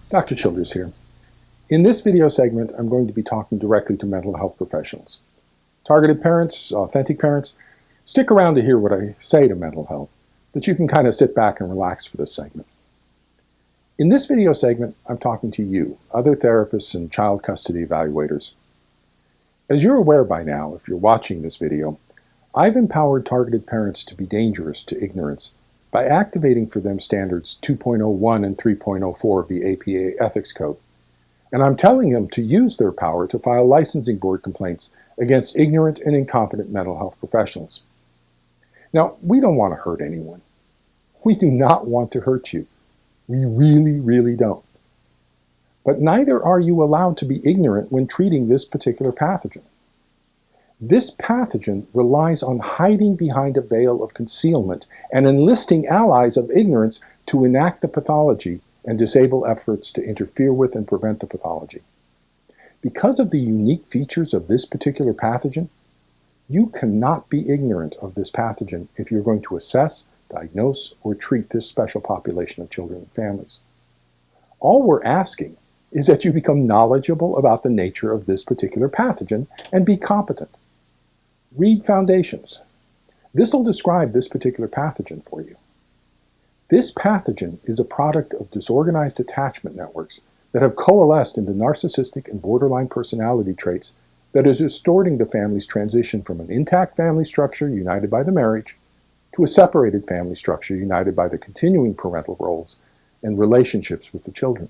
Dr. Childress here. In this video segment, I'm going to be talking directly to mental health professionals. Targeted parents, authentic parents, stick around to hear what I say to mental health, but you can kind of sit back and relax for this segment. In this video segment, I'm talking to you, other therapists and child custody evaluators. As you're aware by now, if you're watching this video, I've empowered targeted parents to be dangerous to ignorance by activating for them standards 2.01 and 3.04 of the APA Ethics Code. And I'm telling them to use their power to file licensing board complaints against ignorant and incompetent mental health professionals. Now, we don't want to hurt anyone. We do not want to hurt you. We really, really don't. But neither are you allowed to be ignorant when treating this particular pathogen. This pathogen relies on hiding behind a veil of concealment and enlisting allies of ignorance to enact the pathology and disable efforts to interfere with and prevent the pathology. Because of the unique features of this particular pathogen, you cannot be ignorant of this pathogen if you're going to assess, diagnose, or treat this special population of children and families. All we're asking is that you become knowledgeable about the nature of this particular pathogen and be competent. Read Foundations. This will describe this particular pathogen for you. This pathogen is a product of disorganized attachment networks that have coalesced into narcissistic and borderline personality traits that is distorting the family's transition from an intact family structure united by the marriage to a separated family structure united by the continuing parental roles and relationships with the children.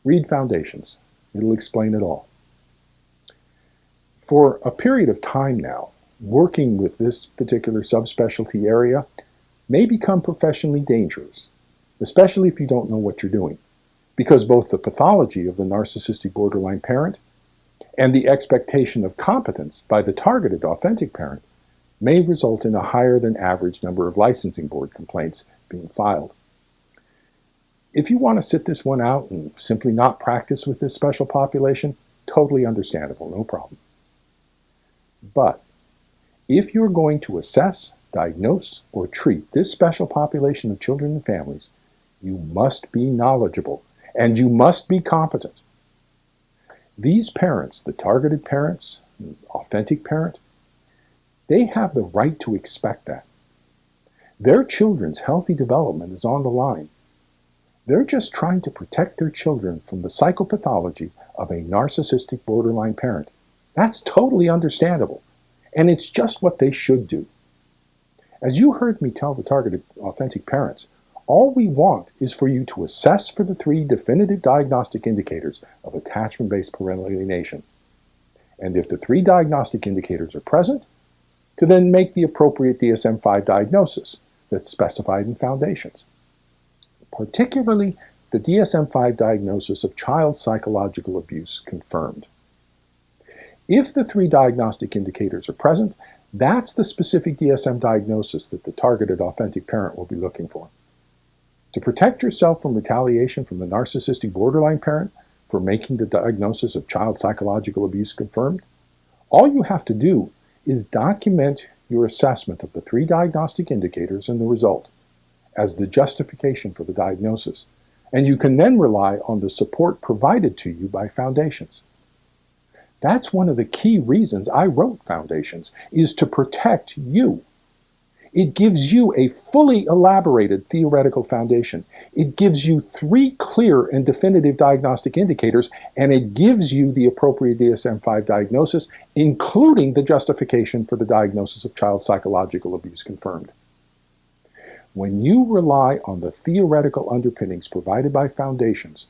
Read Foundations. It'll explain it all. For a period of time now, working with this particular subspecialty area may become professionally dangerous, especially if you don't know what you're doing, because both the pathology of the narcissistic borderline parent and the expectation of competence by the targeted authentic parent may result in a higher than average number of licensing board complaints being filed. If you want to sit this one out and simply not practice with this special population, totally understandable, no problem. But if you're going to assess, diagnose, or treat this special population of children and families, you must be knowledgeable and you must be competent. These parents, the targeted parents, the authentic parent, they have the right to expect that. Their children's healthy development is on the line. They're just trying to protect their children from the psychopathology of a narcissistic borderline parent. That's totally understandable, and it's just what they should do. As you heard me tell the targeted authentic parents, all we want is for you to assess for the 3 definitive diagnostic indicators of attachment-based parental alienation. And if the 3 diagnostic indicators are present, to then make the appropriate DSM-5 diagnosis that's specified in Foundations. Particularly the DSM-5 diagnosis of child psychological abuse confirmed. If the 3 diagnostic indicators are present, that's the specific DSM diagnosis that the targeted authentic parent will be looking for. To protect yourself from retaliation from the narcissistic borderline parent for making the diagnosis of child psychological abuse confirmed, all you have to do is document your assessment of the 3 diagnostic indicators and the result as the justification for the diagnosis, and you can then rely on the support provided to you by Foundations. That's one of the key reasons I wrote Foundations, is to protect you. It gives you a fully elaborated theoretical foundation. It gives you 3 clear and definitive diagnostic indicators, and it gives you the appropriate DSM-5 diagnosis, including the justification for the diagnosis of child psychological abuse confirmed. When you rely on the theoretical underpinnings provided by Foundations,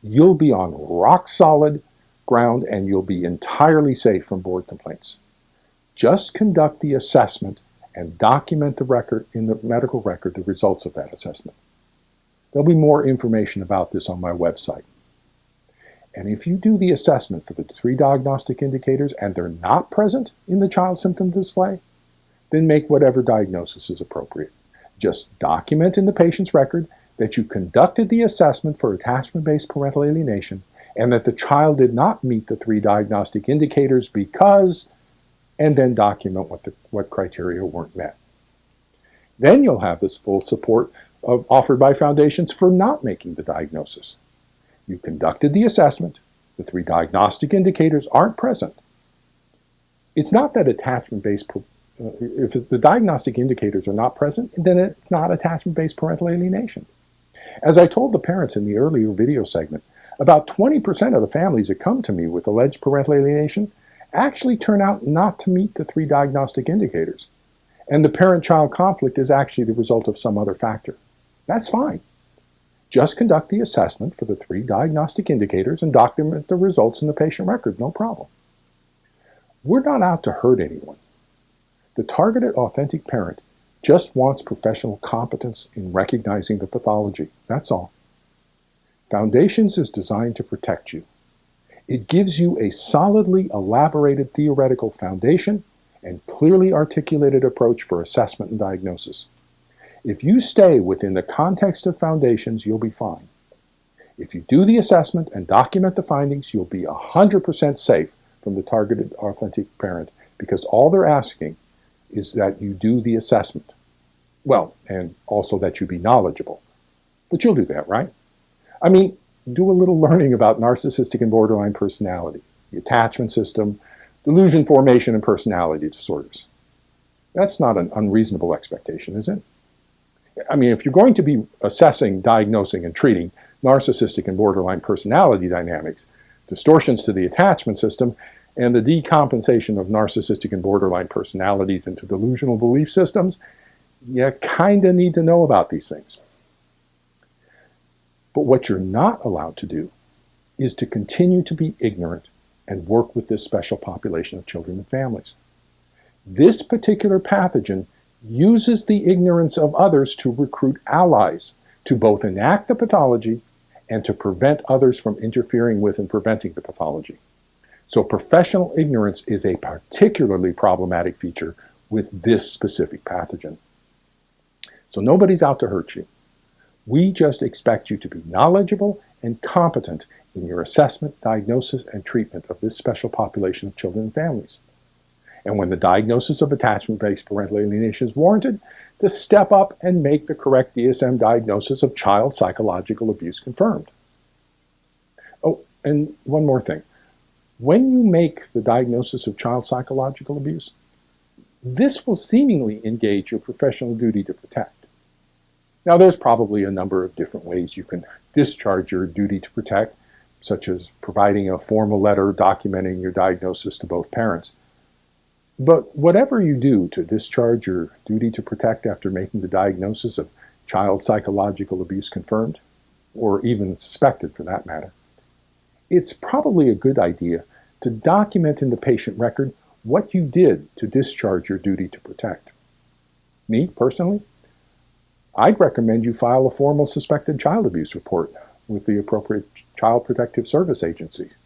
you'll be on rock solid ground and you'll be entirely safe from board complaints. Just conduct the assessment and document the record in the medical record the results of that assessment. There'll be more information about this on my website. And if you do the assessment for the 3 diagnostic indicators and they're not present in the child symptom display, then make whatever diagnosis is appropriate. Just document in the patient's record that you conducted the assessment for attachment-based parental alienation and that the child did not meet the 3 diagnostic indicators because, and then document what criteria weren't met. Then you'll have this full support offered by Foundations for not making the diagnosis. You conducted the assessment. The 3 diagnostic indicators aren't present. It's not that attachment-based, if the diagnostic indicators are not present, then it's not attachment-based parental alienation. As I told the parents in the earlier video segment, about 20% of the families that come to me with alleged parental alienation actually turn out not to meet the 3 diagnostic indicators. And the parent-child conflict is actually the result of some other factor. That's fine. Just conduct the assessment for the 3 diagnostic indicators and document the results in the patient record, no problem. We're not out to hurt anyone. The targeted authentic parent just wants professional competence in recognizing the pathology. That's all. Foundations is designed to protect you. It gives you a solidly elaborated theoretical foundation and clearly articulated approach for assessment and diagnosis. If you stay within the context of Foundations, you'll be fine. If you do the assessment and document the findings, you'll be 100% safe from the targeted authentic parent, because all they're asking is that you do the assessment. Well, and also that you be knowledgeable. But you'll do that, right? I mean, do a little learning about narcissistic and borderline personalities, the attachment system, delusion formation, and personality disorders. That's not an unreasonable expectation, is it? I mean, if you're going to be assessing, diagnosing, and treating narcissistic and borderline personality dynamics, distortions to the attachment system, and the decompensation of narcissistic and borderline personalities into delusional belief systems, you kind of need to know about these things. But what you're not allowed to do is to continue to be ignorant and work with this special population of children and families. This particular pathogen uses the ignorance of others to recruit allies to both enact the pathology and to prevent others from interfering with and preventing the pathology. So professional ignorance is a particularly problematic feature with this specific pathogen. So nobody's out to hurt you. We just expect you to be knowledgeable and competent in your assessment, diagnosis, and treatment of this special population of children and families. And when the diagnosis of attachment-based parental alienation is warranted, to step up and make the correct DSM diagnosis of child psychological abuse confirmed. Oh, and one more thing. When you make the diagnosis of child psychological abuse, this will seemingly engage your professional duty to protect. Now, there's probably a number of different ways you can discharge your duty to protect, such as providing a formal letter documenting your diagnosis to both parents. But whatever you do to discharge your duty to protect after making the diagnosis of child psychological abuse confirmed, or even suspected for that matter, it's probably a good idea to document in the patient record what you did to discharge your duty to protect. Me, personally, I'd recommend you file a formal suspected child abuse report with the appropriate Child Protective Service agencies.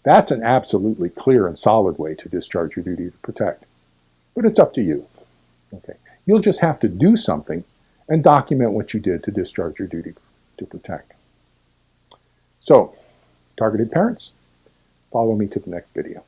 That's an absolutely clear and solid way to discharge your duty to protect. But it's up to you. Okay. You'll just have to do something and document what you did to discharge your duty to protect. So, targeted parents, follow me to the next video.